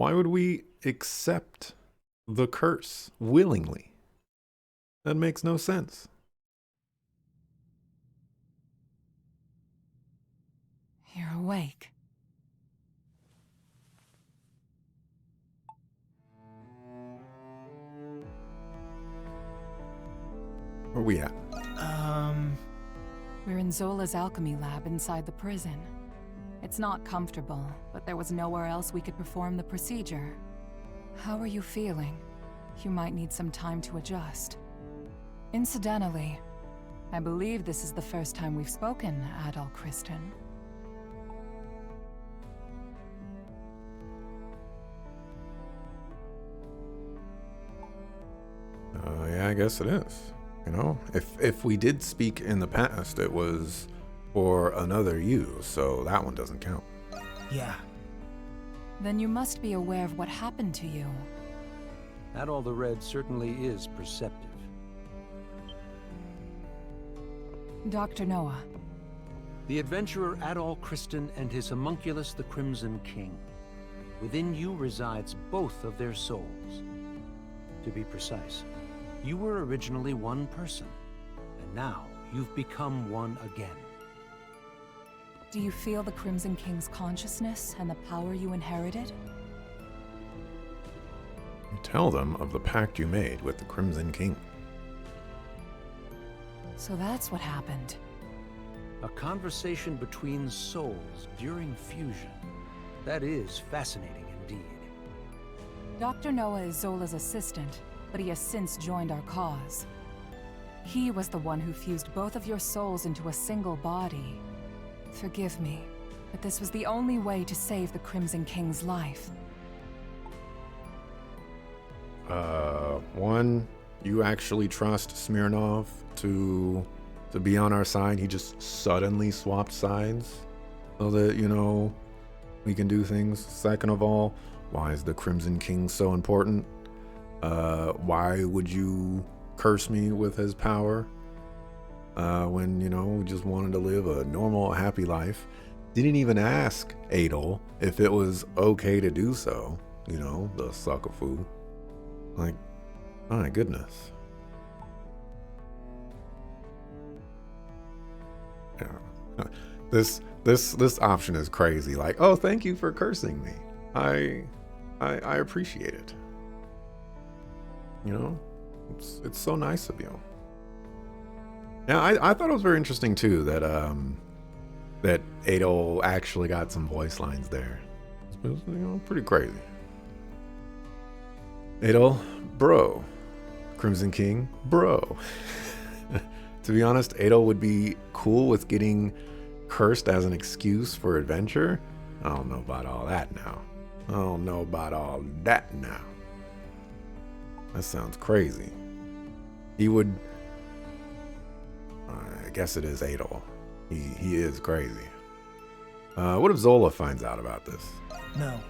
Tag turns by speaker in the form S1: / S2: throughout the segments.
S1: Why would we accept the curse willingly? That makes no sense.
S2: You're awake.
S1: Where we at?
S2: We're in Zola's alchemy lab inside the prison. It's not comfortable, but there was nowhere else we could perform the procedure. How are you feeling? You might need some time to adjust. Incidentally, I believe this is the first time we've spoken, Adol Kristen.
S1: Yeah, I guess it is. You know, if we did speak in the past, it was for another you, so that one doesn't count.
S3: Yeah.
S2: Then you must be aware of what happened to you.
S4: Adol the Red certainly is perceptive.
S2: Dr. Noah.
S4: The adventurer Adol Kristen and his homunculus the Crimson King. Within you resides both of their souls. To be precise, you were originally one person, and now you've become one again.
S2: Do you feel the Crimson King's consciousness and the power you inherited?
S1: You tell them of the pact you made with the Crimson King.
S2: So that's what happened.
S4: A conversation between souls during fusion. That is fascinating indeed.
S2: Dr. Noah is Zola's assistant, but he has since joined our cause. He was the one who fused both of your souls into a single body. Forgive me, but this was the only way to save the Crimson King's life.
S1: One, you actually trust Smirnov to be on our side? He just suddenly swapped sides so that, you know, we can do things. Second of all, why is the Crimson King so important? Why would you curse me with his power? When, you know, we just wanted to live a normal, happy life. Didn't even ask Adol if it was okay to do so. You know, the suckafoo. Like, my goodness. Yeah. This option is crazy. Like, oh, thank you for cursing me. I appreciate it. You know, it's so nice of you. Yeah, I thought it was very interesting too that that Adol actually got some voice lines there. It was, you know, pretty crazy. Adol, bro. Crimson King, bro. To be honest, Adol would be cool with getting cursed as an excuse for adventure. I don't know about all that now. I don't know about all that now. That sounds crazy. He would... I guess it is Adol. He is crazy. What if Zola finds out about this?
S3: No.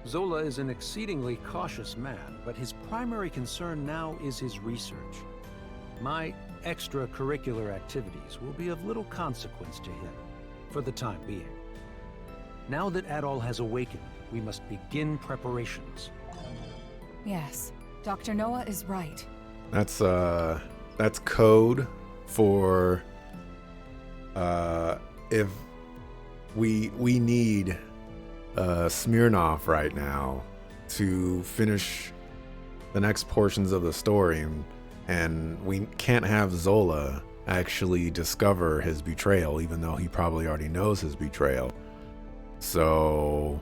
S4: Zola is an exceedingly cautious man, but his primary concern now is his research. My extracurricular activities will be of little consequence to him, for the time being. Now that Adol has awakened, we must begin preparations.
S2: Yes, Dr. Noah is right.
S1: That's code for if we need Smirnov right now to finish the next portions of the story, and we can't have Zola actually discover his betrayal, even though he probably already knows his betrayal. So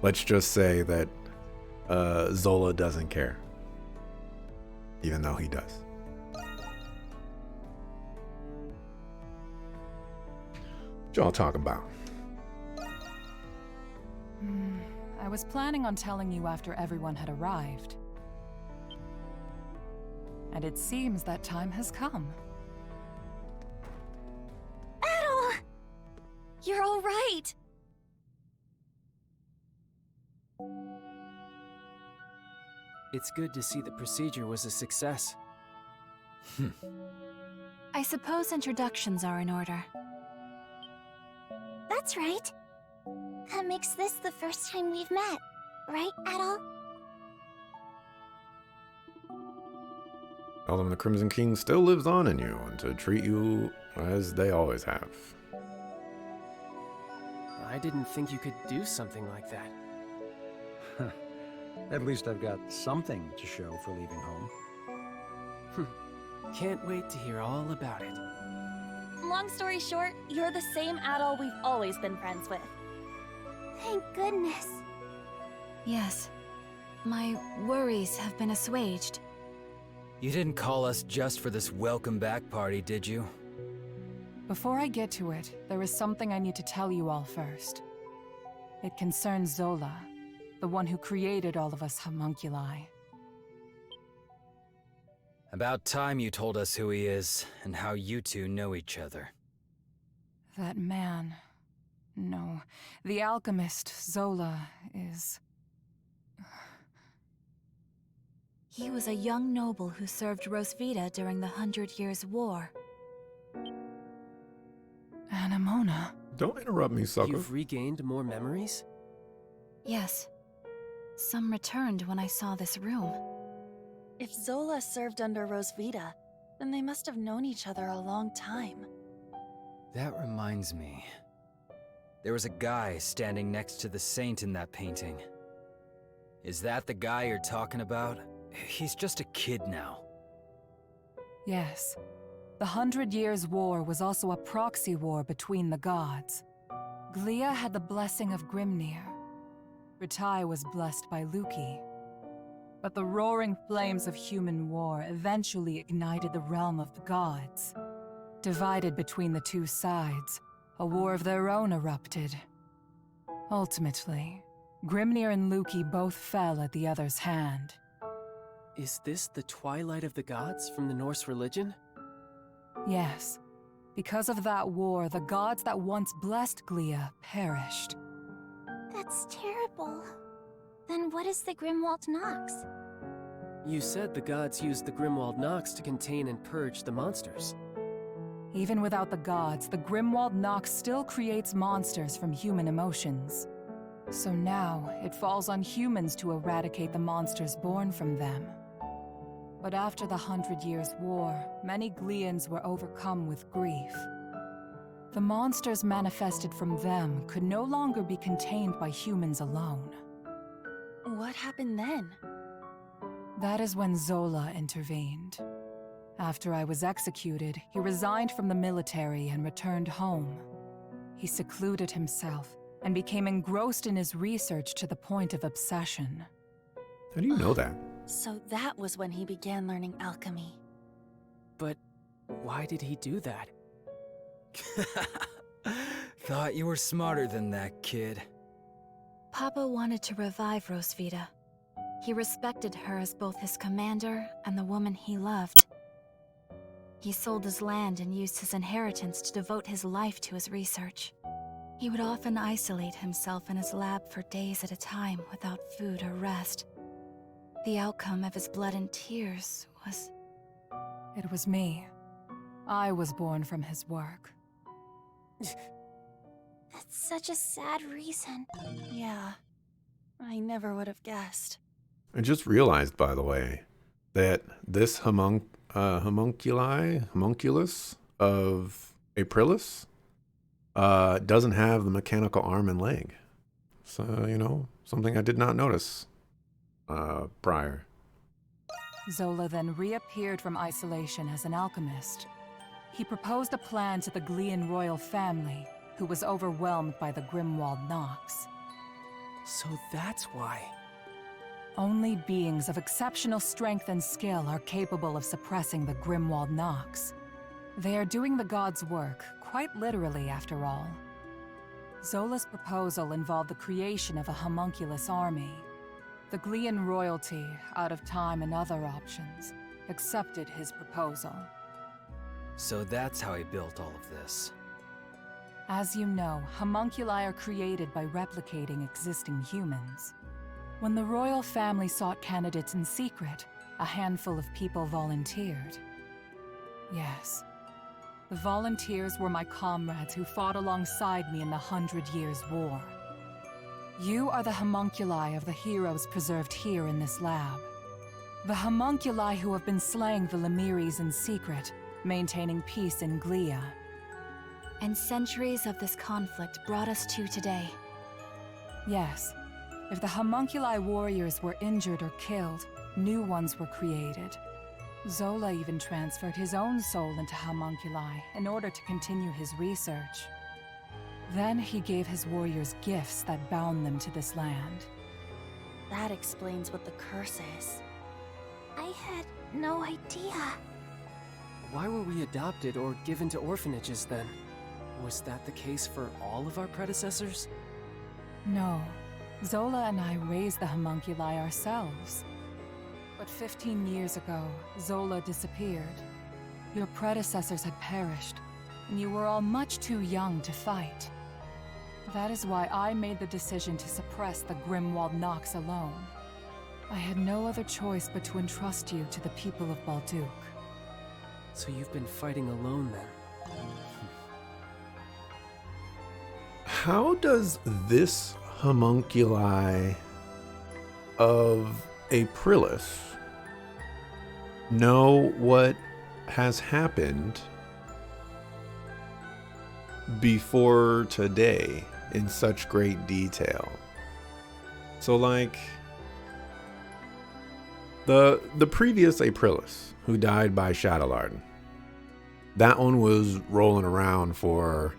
S1: let's just say that Zola doesn't care, even though he does. What y'all talking about?
S2: I was planning on telling you after everyone had arrived. And it seems that time has come.
S5: Adol! You're all right!
S6: It's good to see the procedure was a success.
S5: I suppose introductions are in order. That's right. That makes this the first time we've met. right, Adol?
S1: Tell them the Crimson King still lives on in you and to treat you as they always have.
S6: I didn't think you could do something like that.
S4: At least I've got something to show for leaving home.
S6: Can't wait to hear all about it.
S3: Long story short, you're the same Adol we've always been friends with.
S5: Thank goodness. Yes. My worries have been assuaged.
S7: You didn't call us just for this welcome back party, did you?
S2: Before I get to it, there is something I need to tell you all first. It concerns Zola, the one who created all of us homunculi.
S7: About time you told us who he is, and how you two know each other.
S2: That man... No, the alchemist, Zola, is...
S5: He was a young noble who served Rosvita during the 100 Years' War.
S2: Anamona.
S1: Don't interrupt me, sucker.
S6: You've regained more memories?
S5: Yes. Some returned when I saw this room.
S3: If Zola served under Rosvita, then they must have known each other a long time.
S7: That reminds me. There was a guy standing next to the saint in that painting. Is that the guy you're talking about? He's just a kid now.
S2: Yes. The 100 Years' War was also a proxy war between the gods. Glia had the blessing of Grimnir. Ritai was blessed by Luki. But the roaring flames of human war eventually ignited the realm of the gods. Divided between the two sides, a war of their own erupted. Ultimately, Grimnir and Luki both fell at the other's hand.
S6: Is this the Twilight of the Gods from the Norse religion?
S2: Yes. Because of that war, the gods that once blessed Glia perished.
S5: That's terrible. Then what is the Grimwald Nox?
S6: You said the gods used the Grimwald Nox to contain and purge the monsters.
S2: Even without the gods, the Grimwald Nox still creates monsters from human emotions. So now, it falls on humans to eradicate the monsters born from them. But after the 100 Years' War, many Glians were overcome with grief. The monsters manifested from them could no longer be contained by humans alone.
S3: What happened then?
S2: That is when Zola intervened. After I was executed, he resigned from the military and returned home. He secluded himself and became engrossed in his research to the point of obsession.
S1: How do you know that?
S3: So that was when he began learning alchemy.
S6: But why did he do that?
S7: Thought you were smarter than that, kid.
S5: Papa wanted to revive Rosvita. He respected her as both his commander and the woman he loved. He sold his land and used his inheritance to devote his life to his research. He would often isolate himself in his lab for days at a time without food or rest. The outcome of his blood and tears was...
S2: It was me. I was born from his work.
S5: That's such a sad reason.
S3: Yeah. I never would have guessed.
S1: I just realized, by the way, that this homunculus of Aprilis doesn't have the mechanical arm and leg. So, you know, something I did not notice prior.
S2: Zola then reappeared from isolation as an alchemist. He proposed a plan to the Glian royal family, who was overwhelmed by the Grimwald Nox.
S6: So that's why.
S2: Only beings of exceptional strength and skill are capable of suppressing the Grimwald Nox. They are doing the gods' work, quite literally after all. Zola's proposal involved the creation of a homunculus army. The Glian royalty, out of time and other options, accepted his proposal.
S7: So that's how he built all of this.
S2: As you know, homunculi are created by replicating existing humans. When the royal family sought candidates in secret, a handful of people volunteered. Yes. The volunteers were my comrades who fought alongside me in the 100 Years' War. You are the homunculi of the heroes preserved here in this lab. The homunculi who have been slaying the Lemiris in secret, maintaining peace in Glia.
S5: And centuries of this conflict brought us to today.
S2: Yes. If the homunculi warriors were injured or killed, new ones were created. Zola even transferred his own soul into homunculi in order to continue his research. Then he gave his warriors gifts that bound them to this land.
S3: That explains what the curse is. I had no idea.
S6: Why were we adopted or given to orphanages then? Was that the case for all of our predecessors?
S2: No. Zola and I raised the homunculi ourselves. But 15 years ago, Zola disappeared. Your predecessors had perished, and you were all much too young to fight. That is why I made the decision to suppress the Grimwald Nox alone. I had no other choice but to entrust you to the people of Balduq.
S6: So you've been fighting alone then?
S1: How does this homunculi of Aprilis know what has happened before today in such great detail? So like the previous Aprilis who died by Shadowlard, that one was rolling around for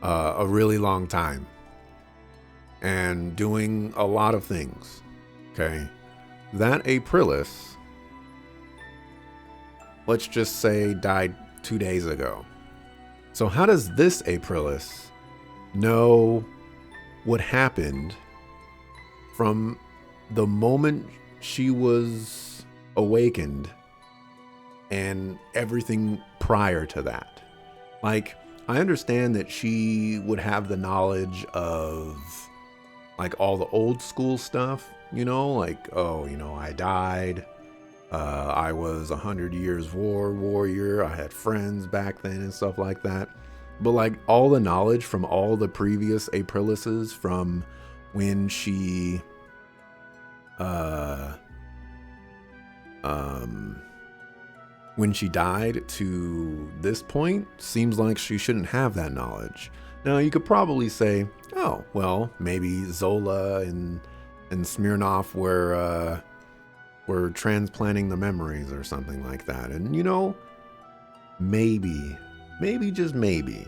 S1: a really long time and doing a lot of things. Okay, that Aprilis, let's just say, died 2 days ago. So how does this Aprilis know what happened from the moment she was awakened and everything prior to that? Like, I understand that she would have the knowledge of like all the old school stuff, you know, like, oh, you know, I died. I was 100 years warrior. I had friends back then and stuff like that. But like all the knowledge from all the previous Aprilises, from when she died to this point, seems like she shouldn't have that knowledge. Now you could probably say, oh, well, maybe Zola and Smirnov were transplanting the memories or something like that. And you know, maybe just maybe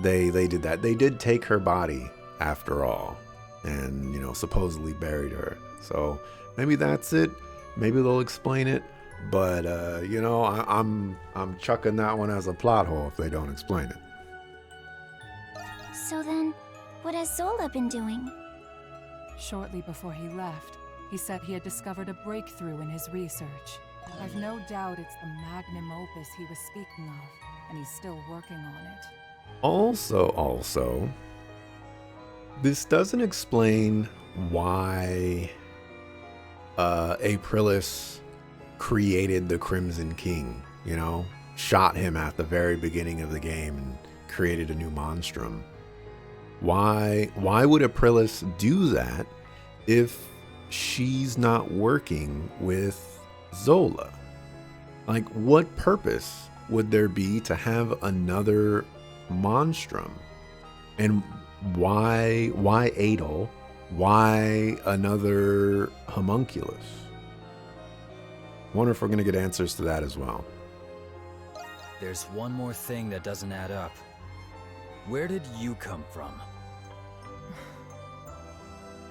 S1: they did that. They did take her body after all, and you know, supposedly buried her. So maybe that's it. Maybe they'll explain it. But you know, I'm chucking that one as a plot hole if they don't explain it.
S8: So then, what has Zola been doing?
S2: Shortly before he left, he said he had discovered a breakthrough in his research. I've no doubt it's the magnum opus he was speaking of, and he's still working on it. Also, this doesn't explain why Aprilis created the Crimson King, you know, shot him at the very beginning of the game and created a new Monstrum. Why would Aprilis do that if she's not working with Zola? Like, what purpose would there be to have another Monstrum? And why Adel? Why another homunculus? Wonder if we're gonna get answers to that as well.
S7: There's one more thing that doesn't add up. Where did you come from?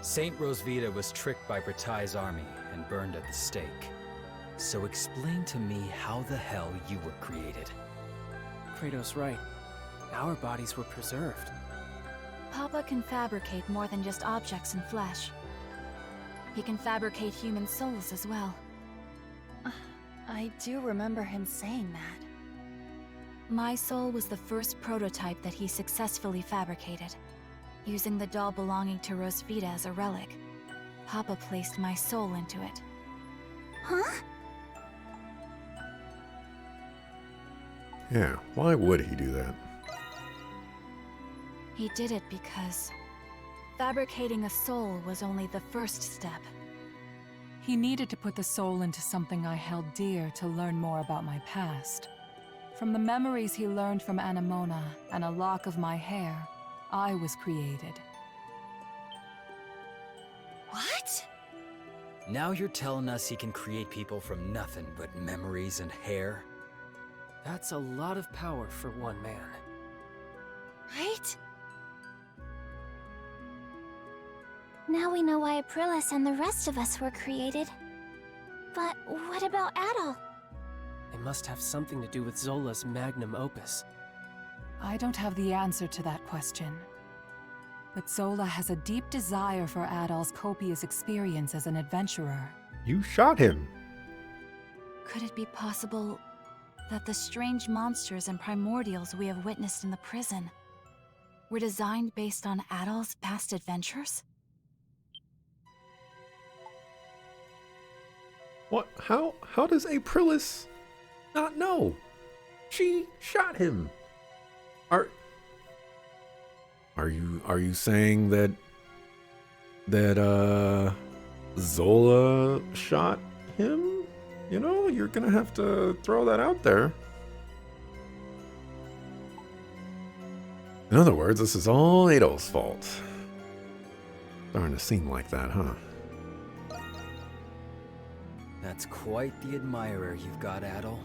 S7: Saint Rosvita was tricked by Bratai's army and burned at the stake. So explain to me how the hell you were created.
S6: Kratos right. Our bodies were preserved.
S5: Papa can fabricate more than just objects and flesh. He can fabricate human souls as well.
S3: I do remember him saying that.
S5: My soul was the first prototype that he successfully fabricated. Using the doll belonging to Rosvita as a relic, Papa placed my soul into it.
S8: Huh?
S1: Yeah, why would he do that?
S5: He did it because Fabricating a soul was only the first step.
S2: He needed to put the soul into something I held dear to learn more about my past. From the memories he learned from Anemona and a lock of my hair, I was created.
S3: What?
S7: Now you're telling us he can create people from nothing but memories and hair?
S6: That's a lot of power for one man.
S3: Right?
S8: Now we know why Aprilis and the rest of us were created. But what about Adol?
S6: It must have something to do with Zola's magnum opus.
S2: I don't have the answer to that question. But Zola has a deep desire for Adol's copious experience as an adventurer.
S1: You shot him.
S5: Could it be possible that the strange monsters and primordials we have witnessed in the prison were designed based on Adol's past adventures?
S1: What? How does Aprilis not know? She shot him. Are you saying that Zola shot him? You know, you're gonna have to throw that out there. In other words, this is all Adol's fault. Starting to seem like that, huh?
S7: That's quite the admirer you've got, Adol.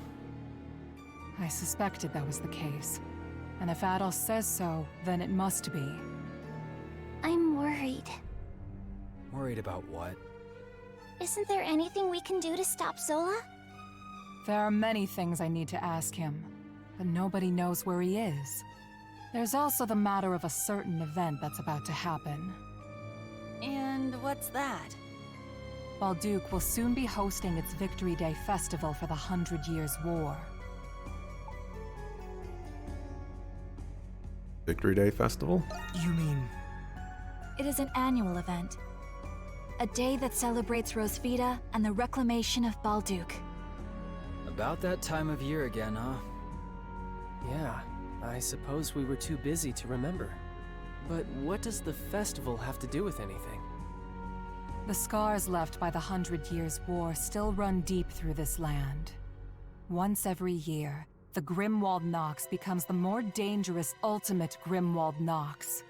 S2: I suspected that was the case. And if Adol says so, then it must be.
S8: I'm worried.
S7: Worried about what?
S8: Isn't there anything we can do to stop Zola?
S2: There are many things I need to ask him, but nobody knows where he is. There's also the matter of a certain event that's about to happen.
S3: And what's that?
S2: Balduke will soon be hosting its Victory Day festival for the 100 Years' War.
S1: Victory Day Festival?
S6: You mean...
S5: It is an annual event. A day that celebrates Rosvita and the reclamation of Balduke.
S7: About that time of year again, huh?
S6: Yeah, I suppose we were too busy to remember. But what does the festival have to do with anything?
S2: The scars left by the 100 Years' War still run deep through this land. Once every year, the Grimwald Nox becomes the more dangerous ultimate Grimwald Nox.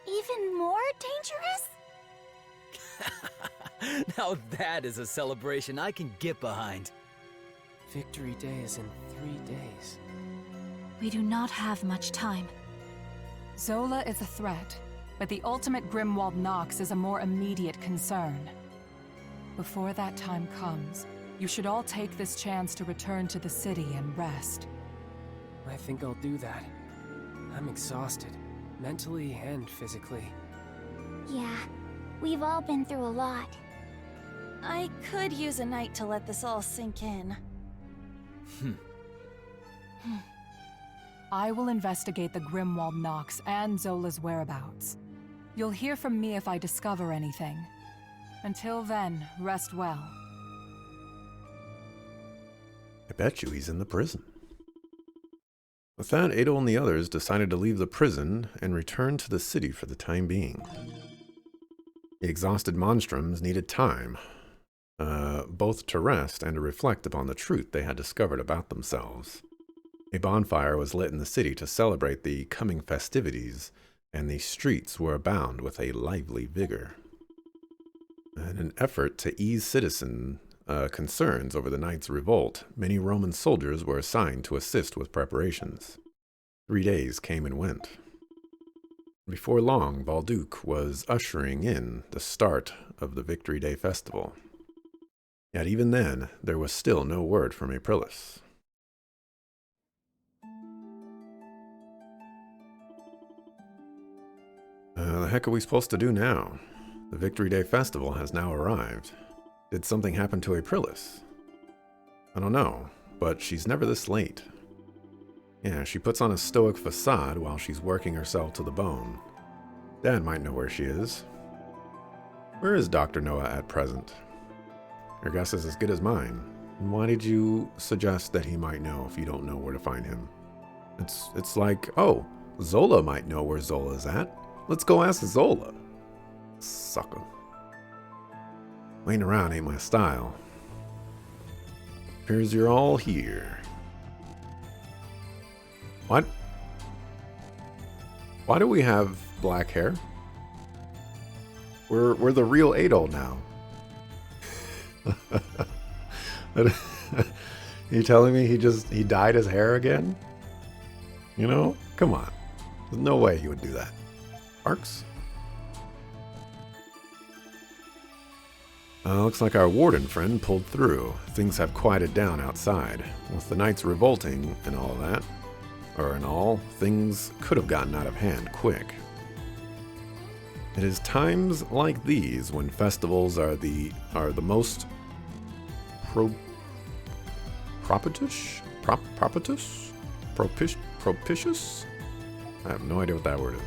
S8: Even more dangerous?
S7: Now that is a celebration I can get behind.
S6: Victory Day is in 3 days.
S5: We do not have much time.
S2: Zola is a threat, but the ultimate Grimwald Nox is a more immediate concern. Before that time comes, you should all take this chance to return to the city and rest.
S6: I think I'll do that. I'm exhausted, mentally and physically.
S8: Yeah, we've all been through a lot.
S3: I could use a night to let this all sink in.
S2: I will investigate the Grimwald Nox and Zola's whereabouts. You'll hear from me if I discover anything. Until then, rest well.
S1: I bet you he's in the prison. With that, Adol and the others decided to leave the prison and return to the city for the time being. The exhausted Monstrums needed time, both to rest and to reflect upon the truth they had discovered about themselves. A bonfire was lit in the city to celebrate the coming festivities, and the streets were abound with a lively vigor. In an effort to ease citizen concerns over the night's revolt, many Roman soldiers were assigned to assist with preparations. 3 days came and went. Before long, Balduke was ushering in the start of the Victory Day Festival. Yet even then, there was still no word from Aprilis. The heck are we supposed to do now? The Victory Day Festival has now arrived. Did something happen to Aprilis? I don't know, but she's never this late. Yeah, she puts on a stoic facade while she's working herself to the bone. Dad might know where she is. Where is Dr. Noah at present? Your guess is as good as mine. Why did you suggest that he might know if you don't know where to find him? It's like, oh, Zola might know where Zola's at. Let's go ask Zola. Sucker. Waiting around ain't my style. Appears you're all here. What? Why do we have black hair? We're the real Adol now. You telling me he dyed his hair again? You know? Come on. There's no way he would do that. Arcs? Looks like our warden friend pulled through. Things have quieted down outside. With the knights revolting and all that, or in all, things could have gotten out of hand quick. It is times like these when festivals are the most propitious? I have no idea what that word is.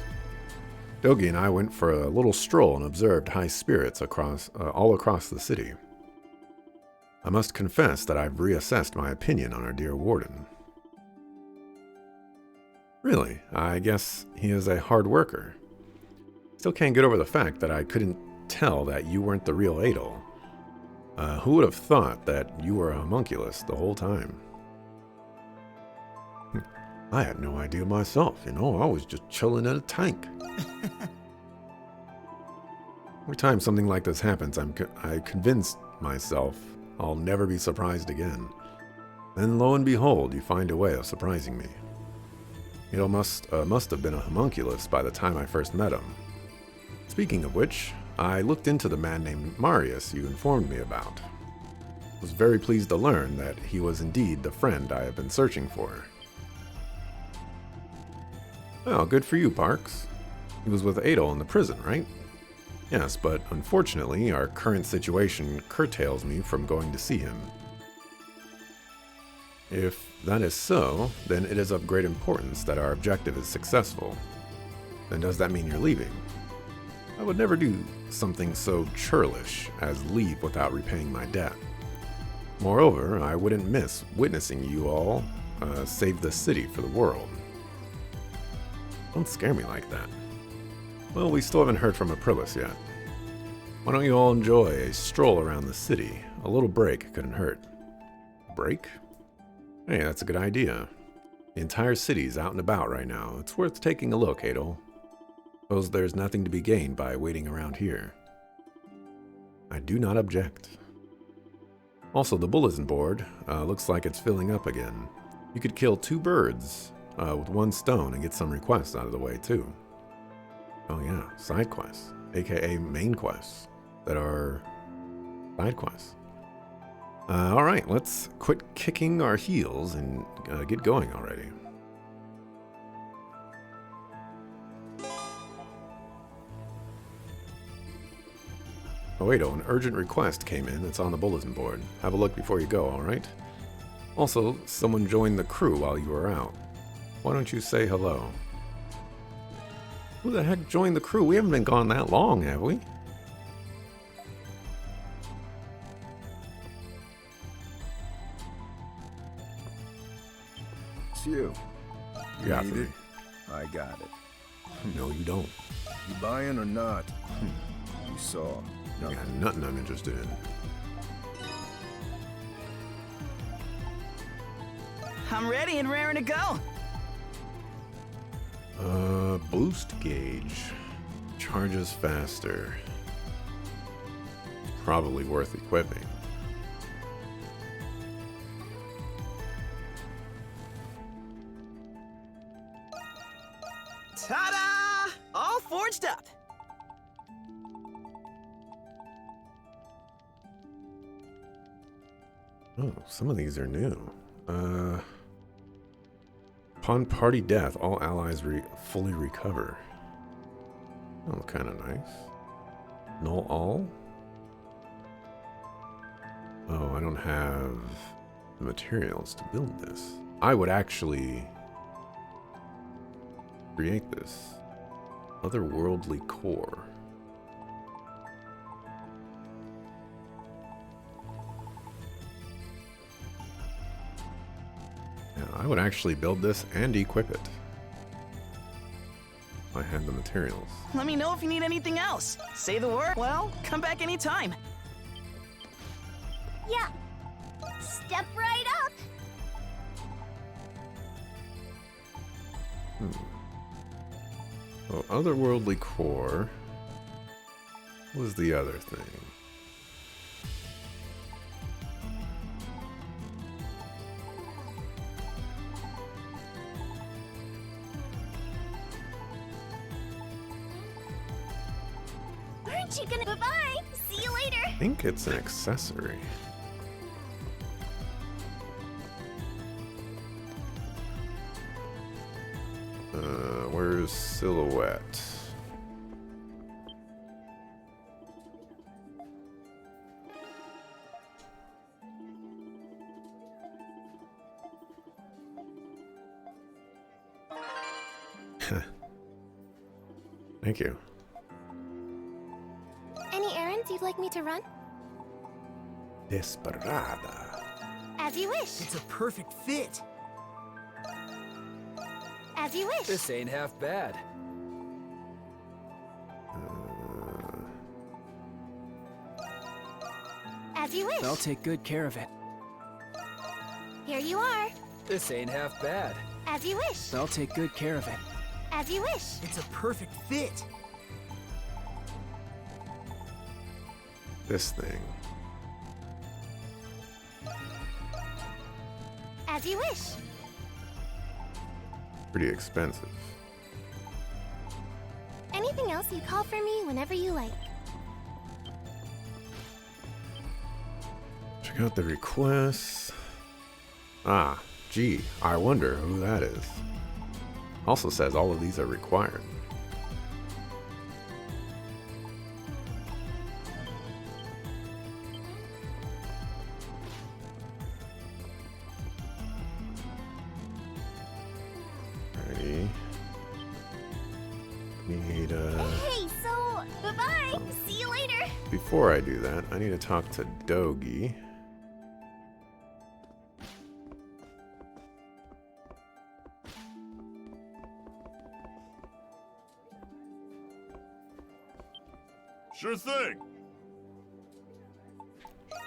S1: Dogi and I went for a little stroll and observed high spirits all across the city. I must confess that I've reassessed my opinion on our dear warden. Really, I guess he is a hard worker. Still can't get over the fact that I couldn't tell that you weren't the real Adol. Who would have thought that you were a homunculus the whole time? I had no idea myself, I was just chilling in a tank. Every time something like this happens, I convince myself I'll never be surprised again. Then lo and behold, you find a way of surprising me. It must have been a homunculus by the time I first met him. Speaking of which, I looked into the man named Marius you informed me about. Was very pleased to learn that he was indeed the friend I have been searching for. Well, good for you, Parks. He was with Adol in the prison, right? Yes, but unfortunately, our current situation curtails me from going to see him. If that is so, then it is of great importance that our objective is successful. Then does that mean you're leaving? I would never do something so churlish as leave without repaying my debt. Moreover, I wouldn't miss witnessing you all save the city for the world. Don't scare me like that. Well, we still haven't heard from Aprilis yet. Why don't you all enjoy a stroll around the city? A little break couldn't hurt. Break? Hey, that's a good idea. The entire city's out and about right now. It's worth taking a look, Adol. Suppose there's nothing to be gained by waiting around here. I do not object. Also, the bulletin board looks like it's filling up again. You could kill 2 birds with 1 stone and get some requests out of the way, too. Oh yeah, side quests, aka main quests, that are side quests. Alright, let's quit kicking our heels and get going already. Oh wait, an urgent request came in. It's on the bulletin board. Have a look before you go, alright? Also, someone joined the crew while you were out. Why don't you say hello? Who the heck joined the crew? We haven't been gone that long, have we?
S9: It's you. You
S1: Yeah,
S9: need
S1: for
S9: it?
S1: me.
S9: I got it.
S1: No, you don't.
S9: You buying or not? You saw.
S1: You got nothing I'm interested in.
S10: I'm ready and raring to go.
S1: Boost gauge. Charges faster. Probably worth equipping.
S10: Ta-da! All forged up.
S1: Oh, some of these are new. Upon party death, all allies fully recover. Oh, kind of nice. Null all? Oh, I don't have the materials to build this. I would actually create this. Otherworldly core. Yeah, I would actually build this and equip it. I had the materials.
S10: Let me know if you need anything else. Say the word. Well, come back anytime.
S8: Yeah. Step right up.
S1: Oh, otherworldly core. What was the other thing?
S8: Aren't you gonna? Bye-bye. See you later.
S1: I think it's an accessory. Where's Silhouette? Thank you.
S8: Any errands you'd like me to run?
S1: Desperada.
S8: As you wish.
S10: It's a perfect fit.
S8: As you wish.
S7: This ain't half bad.
S8: As you wish.
S6: I'll take good care of it.
S8: Here you are.
S7: This ain't half bad.
S8: As you wish.
S6: I'll take good care of it.
S8: As you wish.
S10: It's a perfect fit.
S1: This thing.
S8: As you wish.
S1: Pretty expensive.
S8: Anything else, you call for me whenever you like.
S1: Check out the requests. Ah, gee, I wonder who that is. Also says all of these are required. Alrighty. Need
S8: Hey, so, bye-bye. See you later.
S1: before I do that, I need to talk to Dogi.
S11: Sure thing.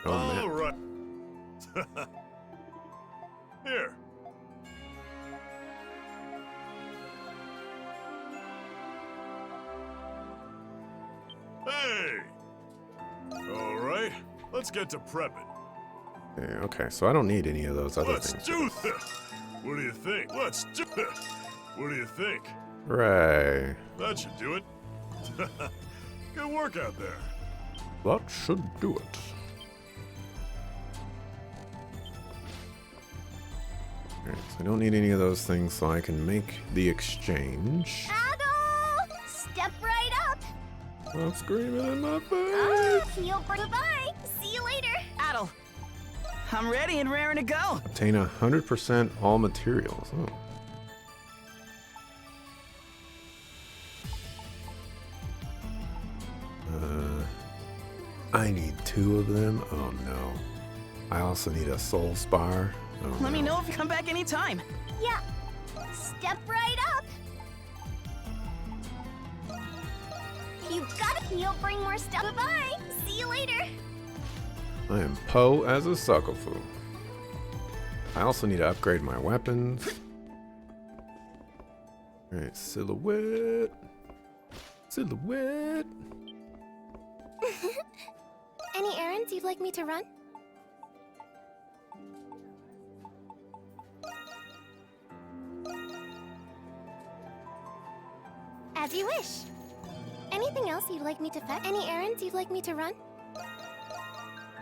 S1: Oh, man.
S11: All right. Here. Hey. All right. Let's get to prepping.
S1: Okay, so I don't need any of those other
S11: Let's
S1: things.
S11: do this. What do you think? Let's do this. What do you think?
S1: Right.
S11: That should do it. Good work out there.
S1: That should do it. Alright, so I don't need any of those things, so I can make the exchange.
S8: Adol! Step right up.
S1: Stop screaming in my
S8: Ah,
S1: face!
S8: you'll bye-bye. See you later.
S10: Adel, I'm ready and raring to go.
S1: Obtain 100% all materials. Oh. I need 2 of them. Oh no. I also need a soul spar. Oh,
S10: Let me
S1: no.
S10: know if you come back anytime.
S8: Yeah. Step right up. You got it. You'll bring more stuff. Bye-bye. See you later.
S1: I am Poe as a Sucklefoo. I also need to upgrade my weapons. Alright, Silhouette. Silhouette.
S8: Any errands you'd like me to run? As you wish. Anything else you'd like me to fetch? Any errands you'd like me to run?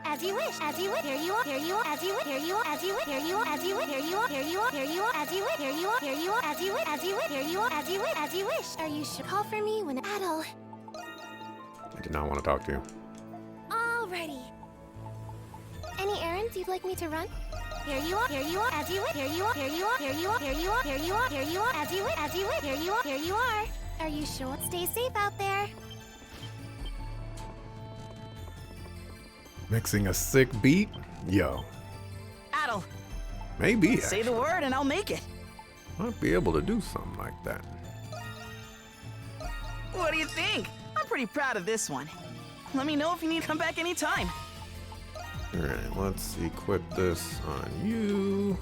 S8: As you wish. As you wish. Here you are. Here you are. As you wish. Here you are. As you wish. Here you are. As you wish. Here you are. Here you are. Here you are. As you wish. Here you are. Here you are. As you wish. As you wish. Here you are. As you wish. As you wish. Are you sure? Call for me when Adol.
S1: I did not want to talk to you.
S8: Alrighty. Any errands you'd like me to run? Here you are. Here you are. As you wish. Here you are. Here you are. Here you are. Here you are. Here you are. Here you are. As you wish. As you wish. Here you are. Here you are. Are you sure? Stay safe out there.
S1: Mixing a sick beat? Yo.
S10: Adel,
S1: Maybe
S10: say the
S1: actually.
S10: word and I'll make it.
S1: Might be able to do something like that.
S10: What do you think? I'm pretty proud of this one. Let me know if you need to come back anytime.
S1: Alright, let's equip this on you.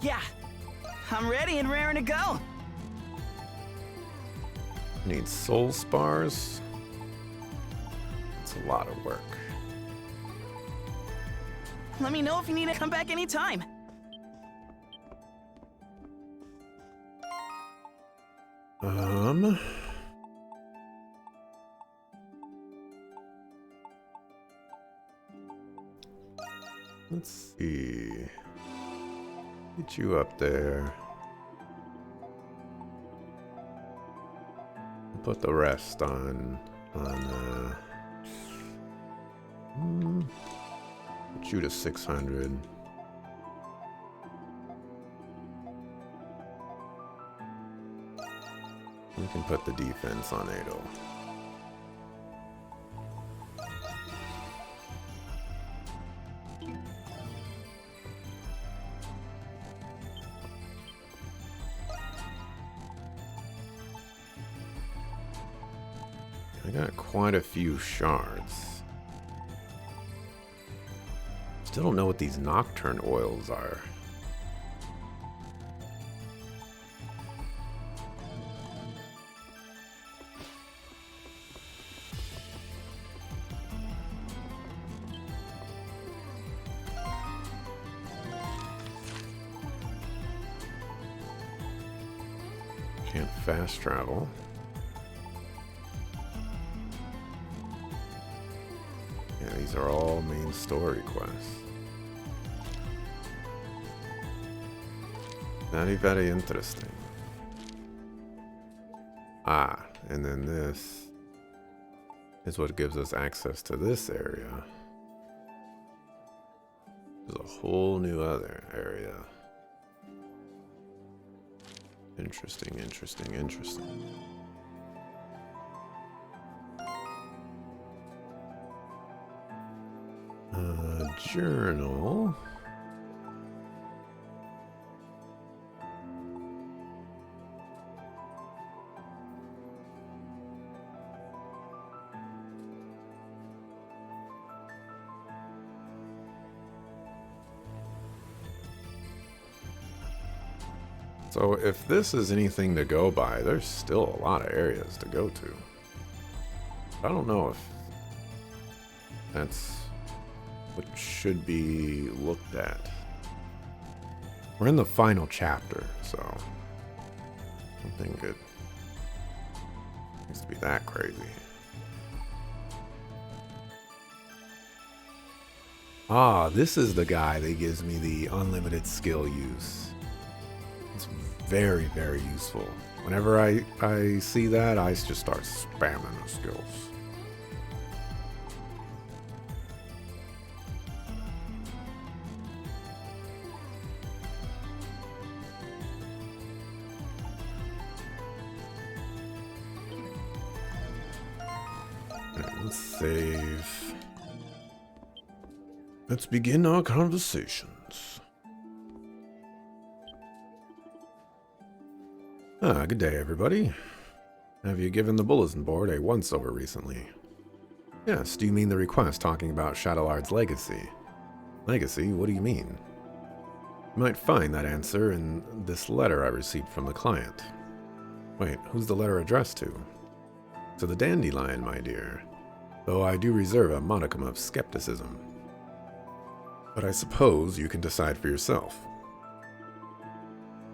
S10: Yeah, I'm ready and raring to go.
S1: Need soul spars. It's a lot of work.
S10: Let me know if you need to come back anytime.
S1: Let's see. Get you up there. Put the rest on put you to 600. We can put the defense on 80. I got quite a few shards. Still don't know what these nocturne oils are. Can't fast travel. Yeah, these are all main story quests. Very, very interesting. Ah, and then this is what gives us access to this area. There's a whole new other area. Interesting, interesting, interesting. Journal. So if this is anything to go by, there's still a lot of areas to go to. I don't know if that's what should be looked at. We're in the final chapter, so I don't think it needs to be that crazy. Ah, this is the guy that gives me the unlimited skill use. It's very, very useful. Whenever I see that, I just start spamming the skills. Let's save. Let's begin our conversations. Good day, everybody. Have you given the bulletin board a once-over recently? Yes, do you mean the request talking about Shadowlard's legacy? Legacy? What do you mean? You might find that answer in this letter I received from the client. Wait, who's the letter addressed to? To the Dandelion, my dear. Though I do reserve a modicum of skepticism. But I suppose you can decide for yourself.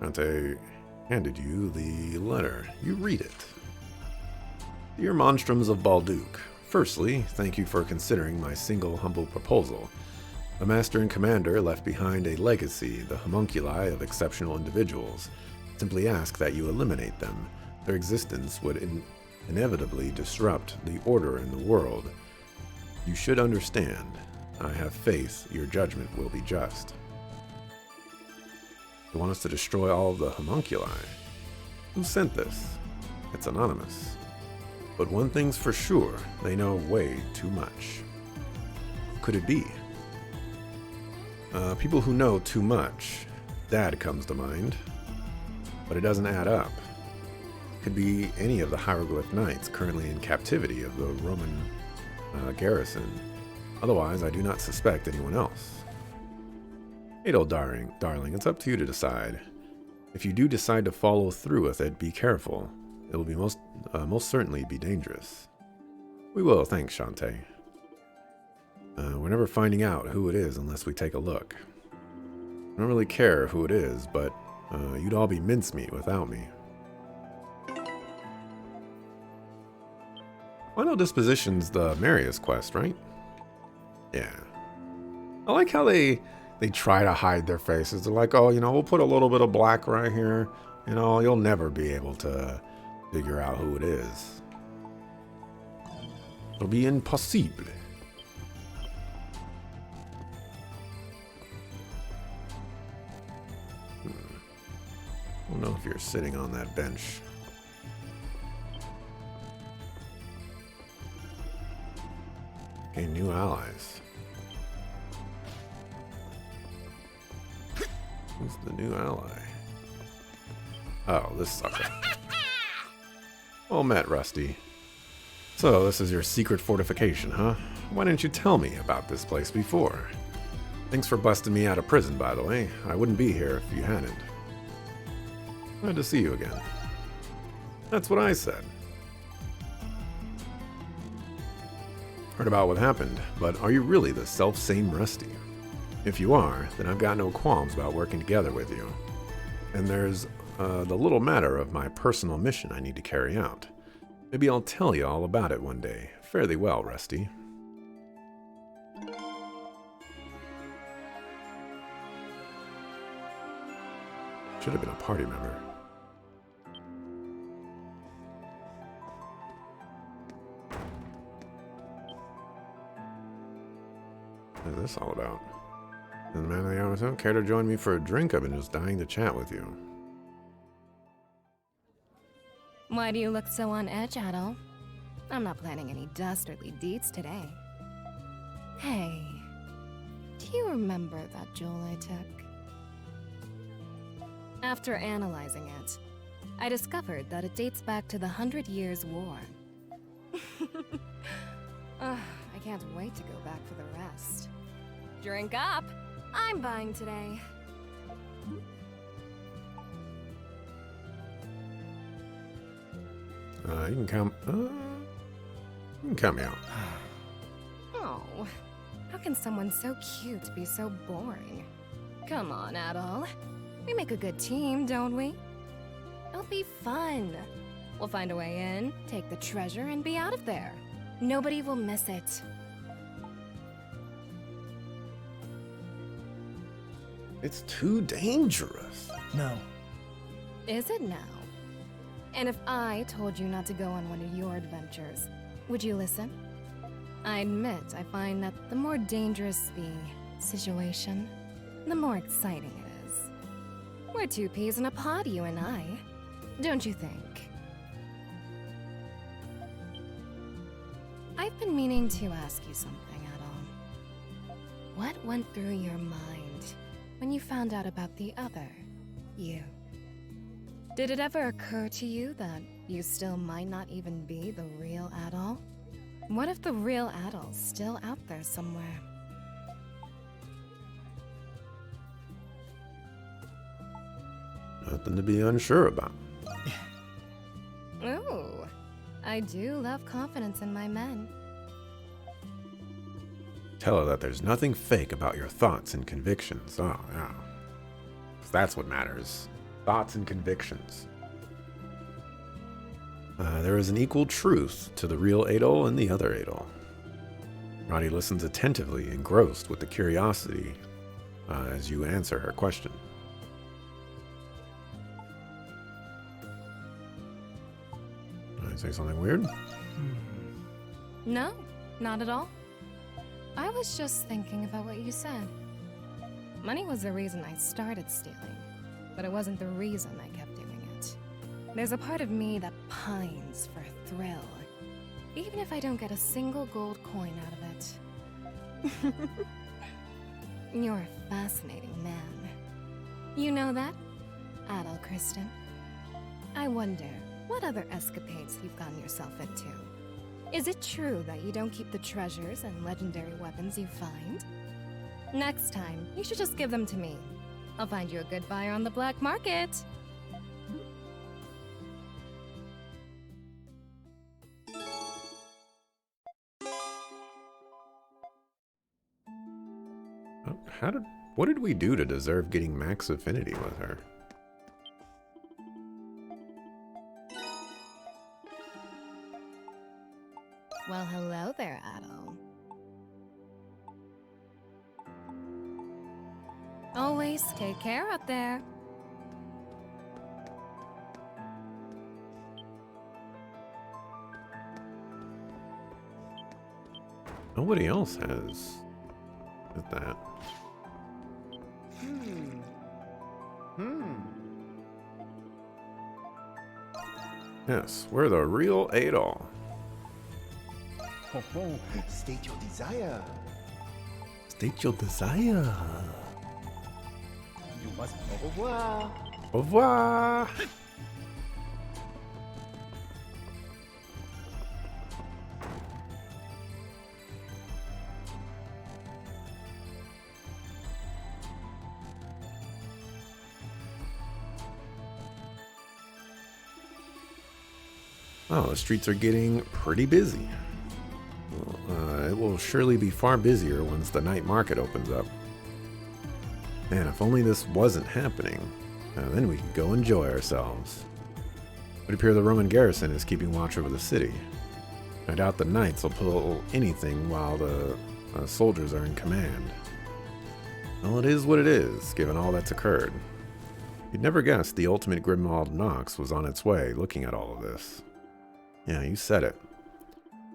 S1: Ante handed you the letter. You read it. Dear Monstrums of Balduke, firstly, thank you for considering my single humble proposal. The Master and Commander left behind a legacy, the homunculi of exceptional individuals. Simply ask that you eliminate them. Their existence would inevitably disrupt the order in the world. You should understand. I have faith your judgment will be just. You want us to destroy all of the homunculi? Who sent this? It's anonymous. But one thing's for sure, they know way too much. Who could it be? People who know too much. Dad comes to mind. But it doesn't add up. Could be any of the hieroglyph knights currently in captivity of the Roman garrison. Otherwise, I do not suspect anyone else. Adol, darling, it's up to you to decide. If you do decide to follow through with it, be careful. It will be most certainly be dangerous. We will, thanks, Shantae. We're never finding out who it is unless we take a look. I don't really care who it is, but you'd all be mincemeat without me. Final Disposition's the Marius quest, right? Yeah. I like how they try to hide their faces. They're like, oh, we'll put a little bit of black right here. You'll never be able to figure out who it is. It'll be impossible. I don't know if you're sitting on that bench. Okay, new allies. Who's the new ally? Oh, this sucker. Well met, Rusty. So, this is your secret fortification, huh? Why didn't you tell me about this place before? Thanks for busting me out of prison, by the way. I wouldn't be here if you hadn't. Glad to see you again. That's what I said. Heard about what happened, but are you really the self-same Rusty? If you are, then I've got no qualms about working together with you. And there's the little matter of my personal mission I need to carry out. Maybe I'll tell you all about it one day. Fare thee well, Rusty. Should have been a party member. What is this all about? And the man of the hour, don't care to join me for a drink? I've been just dying to chat with you.
S12: Why do you look so on edge, Adol? I'm not planning any dastardly deeds today. Hey, do you remember that jewel I took? After analyzing it, I discovered that it dates back to the 100 Years' War. I can't wait to go back for the rest. Drink up! I'm buying today.
S1: You can count me out.
S12: Oh, how can someone so cute be so boring? Come on, Adol. We make a good team, don't we? It'll be fun. We'll find a way in, take the treasure, and be out of there. Nobody will miss it.
S1: It's too dangerous.
S9: No.
S12: Is it now? And if I told you not to go on one of your adventures, would you listen? I admit I find that the more dangerous the situation, the more exciting it is. We're two peas in a pod, you and I. Don't you think? I've been meaning to ask you something, Adol. What went through your mind when you found out about the other you? Did it ever occur to you that you still might not even be the real Adol? What if the real Adol's still out there somewhere?
S1: Nothing to be unsure about.
S12: Ooh, I do love confidence in my men.
S1: Tell her that there's nothing fake about your thoughts and convictions. Oh, yeah. 'Cause that's what matters. Thoughts and convictions. There is an equal truth to the real Adol and the other Adol. Roddy listens attentively, engrossed with the curiosity as you answer her question. Did I say something weird?
S12: No, not at all. I was just thinking about what you said. Money was the reason I started stealing, but it wasn't the reason I kept doing it. There's a part of me that pines for a thrill, even if I don't get a single gold coin out of it. You're a fascinating man. You know that, Adol Kristen? I wonder, what other escapades you've gotten yourself into? Is it true that you don't keep the treasures and legendary weapons you find? Next time, you should just give them to me. I'll find you a good buyer on the black market.
S1: What did we do to deserve getting max affinity with her?
S12: Well, hello there, Adol. Always take care out there.
S1: Nobody else has that. Yes, we're the real Adol.
S13: State your desire.
S1: State your desire.
S13: You must au revoir.
S1: Au revoir. Oh, the streets are getting pretty busy. Well, it will surely be far busier once the night market opens up. Man, if only this wasn't happening, then we could go enjoy ourselves. It would appear the Roman garrison is keeping watch over the city. I doubt the knights will pull anything while the soldiers are in command. Well, it is what it is, given all that's occurred. You'd never guess the ultimate Grimwald Nox was on its way, looking at all of this. Yeah, you said it.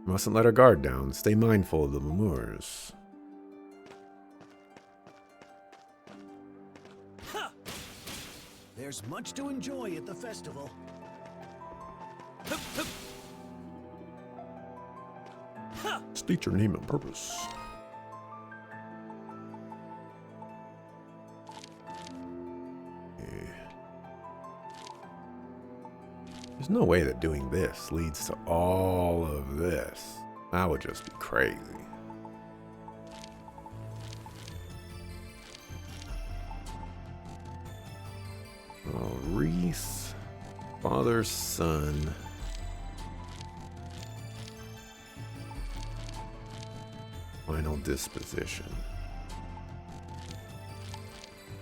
S1: Mustn't let our guard down. Stay mindful of the lemurs.
S14: There's much to enjoy at the festival.
S1: State your name and purpose. There's no way that doing this leads to all of this. That would just be crazy. Oh, Reese, father, son. Final disposition.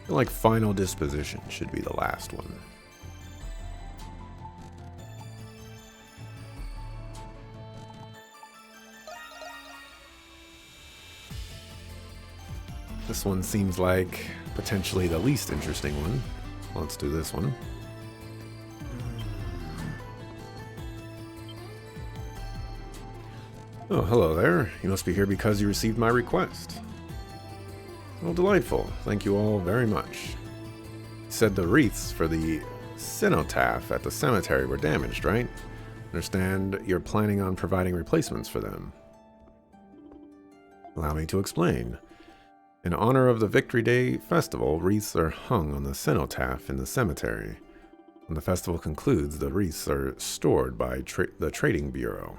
S1: I feel like final disposition should be the last one. This one seems like potentially the least interesting one. Let's do this one. Oh, hello there. You must be here because you received my request. Well, delightful. Thank you all very much. You said the wreaths for the cenotaph at the cemetery were damaged, right? Understand you're planning on providing replacements for them. Allow me to explain. In honor of the Victory Day festival, wreaths are hung on the cenotaph in the cemetery. When the festival concludes, the wreaths are stored by the Trading Bureau.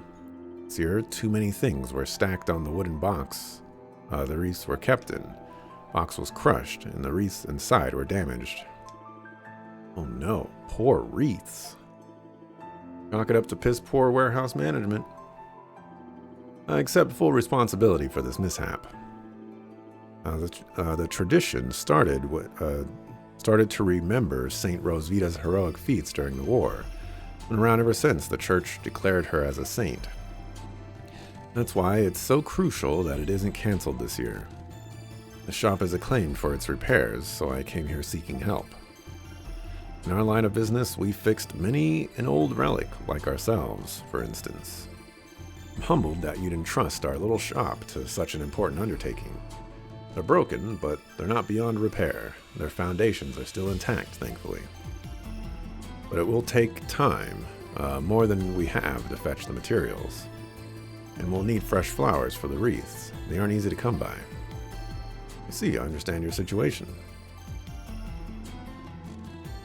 S1: This year, too many things were stacked on the wooden box the wreaths were kept in. Box was crushed, and the wreaths inside were damaged. Oh no, poor wreaths. Chalk it up to piss poor warehouse management. I accept full responsibility for this mishap. The tradition started to remember Saint Rosvita's heroic feats during the war, and around ever since the church declared her as a saint. That's why it's so crucial that it isn't canceled this year. The shop is acclaimed for its repairs, so I came here seeking help. In our line of business, we fixed many an old relic, like ourselves, for instance. I'm humbled that you'd entrust our little shop to such an important undertaking. They're broken, but they're not beyond repair. Their foundations are still intact, thankfully. But it will take time, more than we have to fetch the materials. And we'll need fresh flowers for the wreaths. They aren't easy to come by. see, I understand your situation.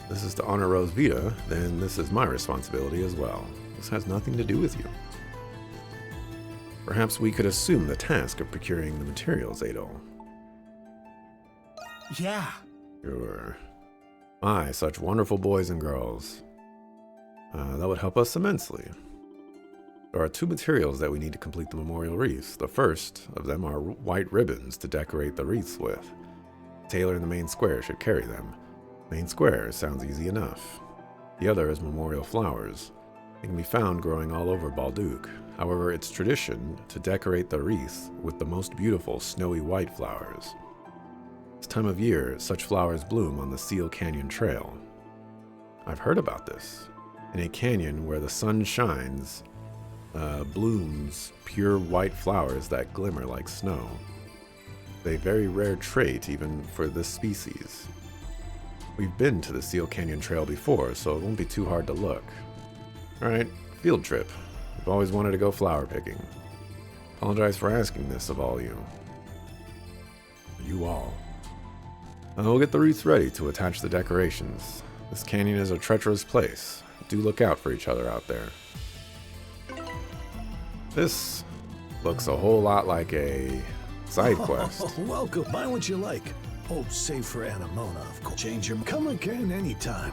S1: This is to honor Rosvita, then this is my responsibility as well. This has nothing to do with you. Perhaps we could assume the task of procuring the materials, Adol.
S14: Yeah.
S1: Sure. My, such wonderful boys and girls. That would help us immensely. There are 2 materials that we need to complete the memorial wreaths. The first of them are white ribbons to decorate the wreaths with. The tailor in the main square should carry them. Main square sounds easy enough. The other is memorial flowers. They can be found growing all over Balduke. However, it's tradition to decorate the wreath with the most beautiful snowy white flowers. This time of year, such flowers bloom on the Seal Canyon Trail. I've heard about this. In a canyon where the sun shines, blooms pure white flowers that glimmer like snow. A very rare trait even for this species. We've been to the Seal Canyon Trail before, so it won't be too hard to look. Alright, field trip. I've always wanted to go flower picking. Apologize for asking this of all you. You all. We'll get the wreaths ready to attach the decorations. This canyon is a treacherous place. Do look out for each other out there. This looks a whole lot like a side quest.
S14: Oh, welcome. Buy what you like. Oh, save for Anamona, of course. Change your... Come again anytime.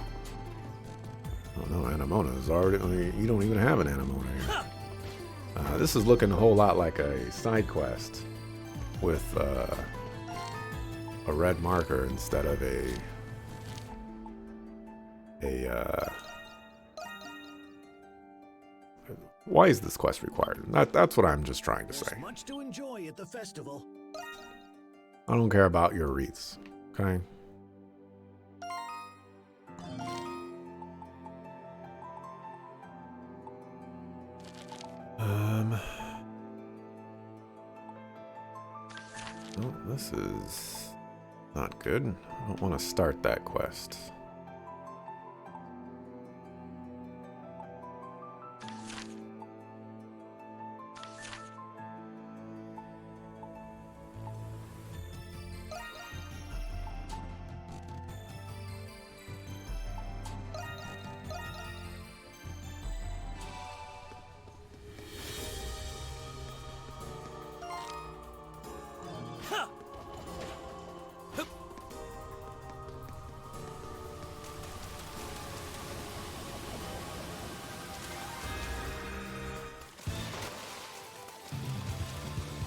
S1: Oh no, Anamona is already... I mean, you don't even have an Anamona here. This is looking a whole lot like a side quest with a red marker instead of a why is this quest required? That's what I'm just trying to say.
S14: Much to enjoy at the festival.
S1: I don't care about your wreaths, okay? Oh, this is not good. I don't want to start that quest.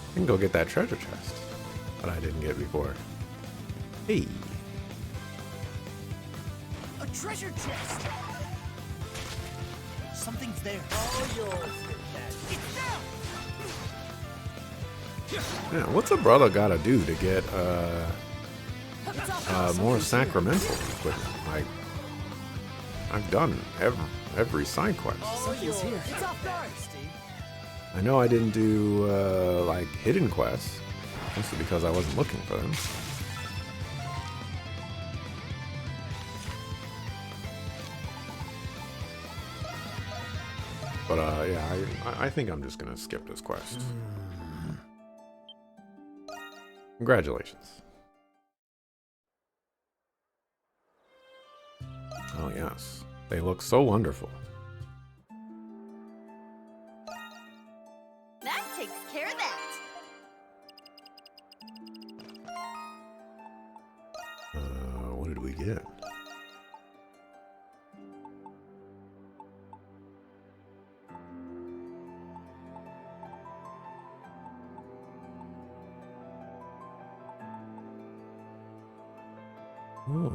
S1: I can go get that treasure chest that I didn't get before. Hey.
S14: A treasure chest. Something's there. All yours. It's down.
S1: Yeah, what's a brother gotta do to get more sacramental equipment? Like, I've done every side quest.
S6: Something's here.
S1: I know I didn't do like hidden quests, mostly because I wasn't looking for them. But yeah, I think I'm just gonna skip this quest. Congratulations. Oh yes, they look so wonderful.
S3: That takes care of that.
S1: What did we get? Oh.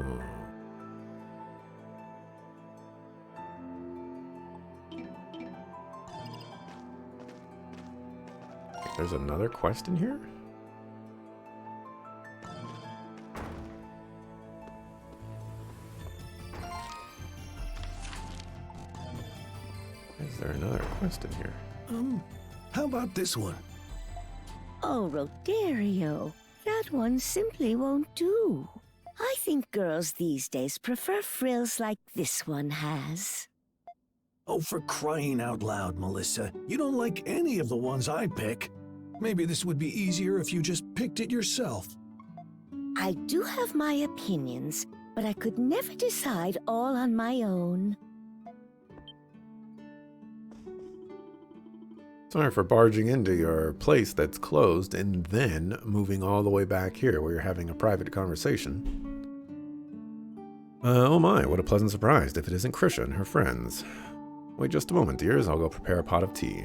S1: There's another quest in here? Is there another quest in here?
S14: How about this one?
S15: Oh, Rodario, that one simply won't do. I think girls these days prefer frills like this one has.
S14: Oh, for crying out loud, Melissa. You don't like any of the ones I pick. Maybe this would be easier if you just picked it yourself.
S15: I do have my opinions, but I could never decide all on my own.
S1: Sorry for barging into your place that's closed and then moving all the way back here where you're having a private conversation. Oh my, what a pleasant surprise if it isn't Krisha and her friends. Wait just a moment, dears. I'll go prepare a pot of tea.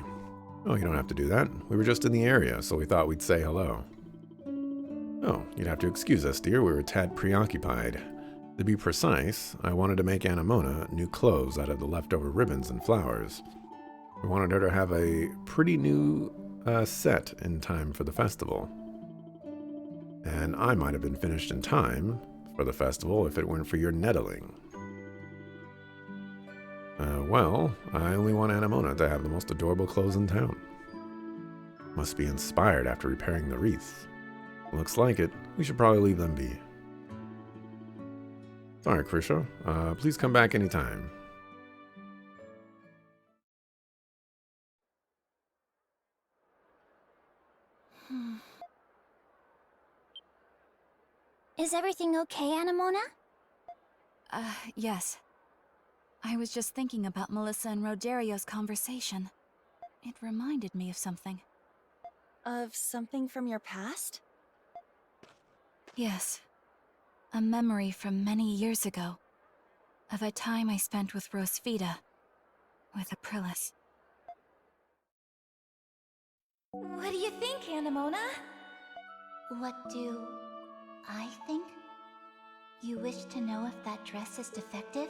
S1: Oh, you don't have to do that. We were just in the area, so we thought we'd say hello. Oh, you'd have to excuse us, dear. We were a tad preoccupied. To be precise, I wanted to make Anemona new clothes out of the leftover ribbons and flowers. We wanted her to have a pretty new set in time for the festival. And I might have been finished in time for the festival if it weren't for your nettling. Well, I only want Anemona to have the most adorable clothes in town. Must be inspired after repairing the wreath. Looks like it. We should probably leave them be. Sorry, Krisha. Please come back anytime.
S8: Is everything okay, Anemona?
S5: Yes. I was just thinking about Melissa and Roderio's conversation. It reminded me of something.
S3: Of something from your past?
S5: Yes. A memory from many years ago. Of a time I spent with Rosvita. With Aprilis.
S8: What do you think, Anemona? What do I think? You wish to know if that dress is defective?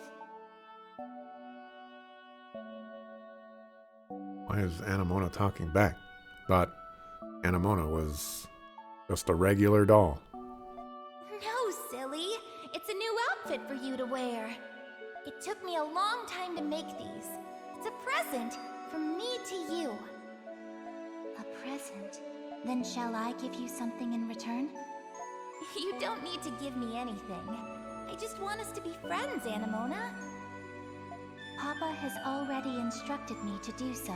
S1: Why is Anemona talking back? Thought Anemona was just a regular doll.
S8: No, silly. It's a new outfit for you to wear. It took me a long time to make these. It's a present from me to you. A present? Then shall I give you something in return? You don't need to give me anything. I just want us to be friends, Anemona. Papa has already instructed me to do so.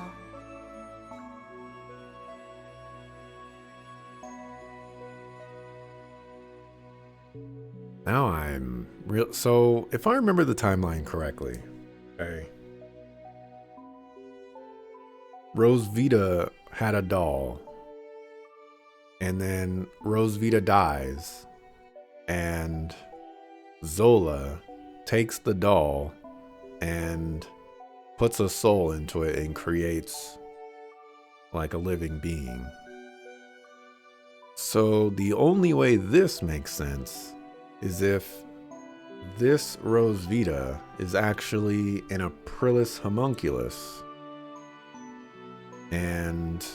S1: Now I'm real. So, if I remember the timeline correctly, okay, Rosvita had a doll, and then Rosvita dies, and Zola takes the doll and puts a soul into it and creates like a living being. So the only way this makes sense is if this Rosvita is actually an Aprilis homunculus, and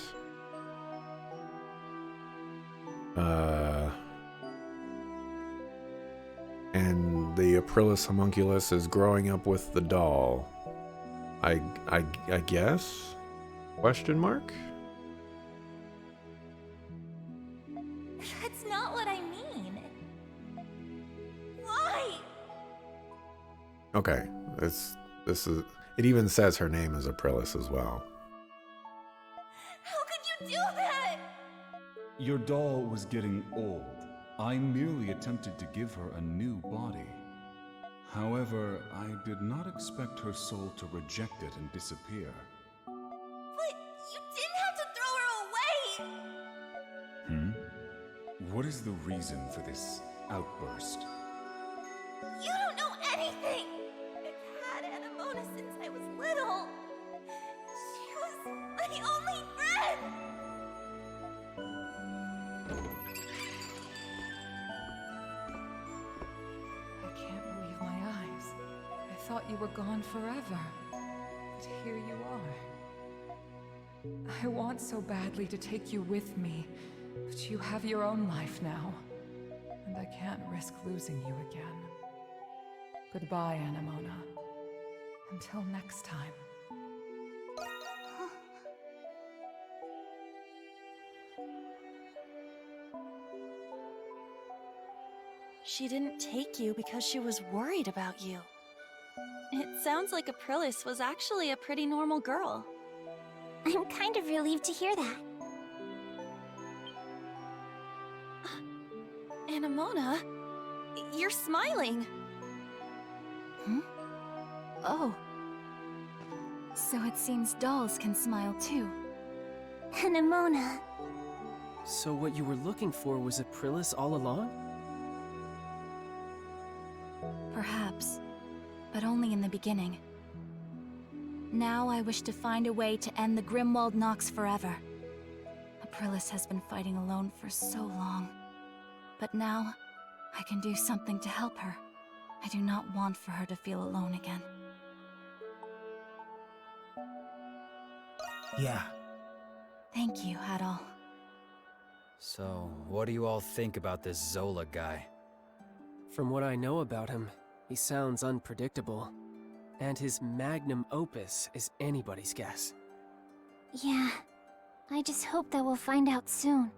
S1: the Aprilis homunculus is growing up with the doll. I guess? Question mark?
S8: That's not what I mean. Why?
S1: Okay, this is. It even says her name is Aprilis as well.
S8: How could you do that?
S16: Your doll was getting old. I merely attempted to give her a new body. However, I did not expect her soul to reject it and disappear.
S8: But you didn't have to throw her away!
S16: What is the reason for this outburst?
S8: You don't know anything! I've had Anemona since I was little. She was my only friend!
S2: I can't believe my eyes. I thought you were gone forever. But here you are. I want so badly to take you with me, but you have your own life now. And I can't risk losing you again. Goodbye, Anemona. Until next time.
S3: She didn't take you because she was worried about you. It sounds like Aprilis was actually a pretty normal girl.
S8: I'm kind of relieved to hear that.
S3: Anemona, you're smiling.
S5: Hmm? Oh. So it seems dolls can smile too.
S8: Anemona.
S6: So what you were looking for was Aprilis all along?
S5: Perhaps, but only in the beginning. Now I wish to find a way to end the Grimwald Nox forever. Aprilis has been fighting alone for so long. But now, I can do something to help her. I do not want for her to feel alone again.
S13: Yeah.
S5: Thank you, Hadal.
S7: So, what do you all think about this Zola guy?
S6: From what I know about him, he sounds unpredictable. And his magnum opus is anybody's guess.
S8: Yeah. I just hope that we'll find out soon.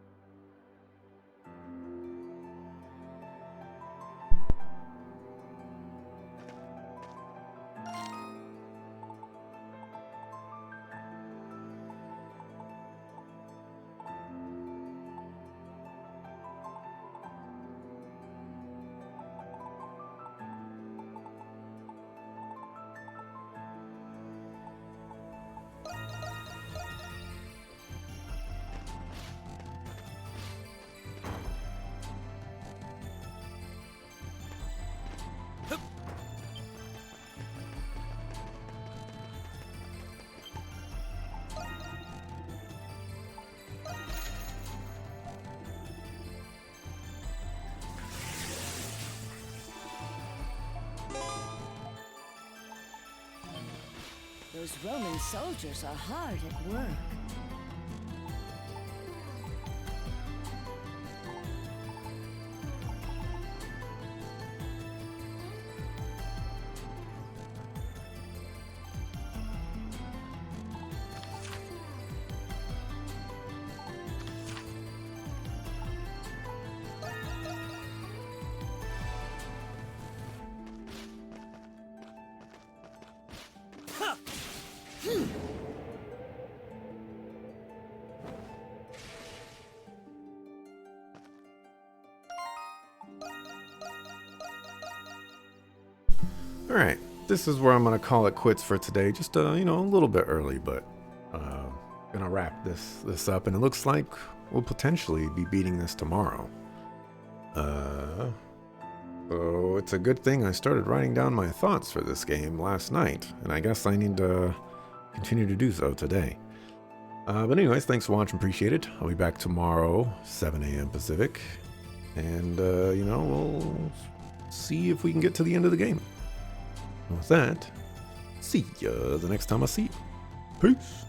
S15: Those Roman soldiers are hard at work.
S1: Alright, this is where I'm gonna call it quits for today. Just you know, a little bit early, but gonna wrap this up, and it looks like we'll potentially be beating this tomorrow. So it's a good thing I started writing down my thoughts for this game last night, and I guess I need to continue to do so today. But anyways, thanks for watching, appreciate it. I'll be back tomorrow, 7 a.m. Pacific, and you know, we'll see if we can get to the end of the game. With that, see ya the next time I see you. Peace.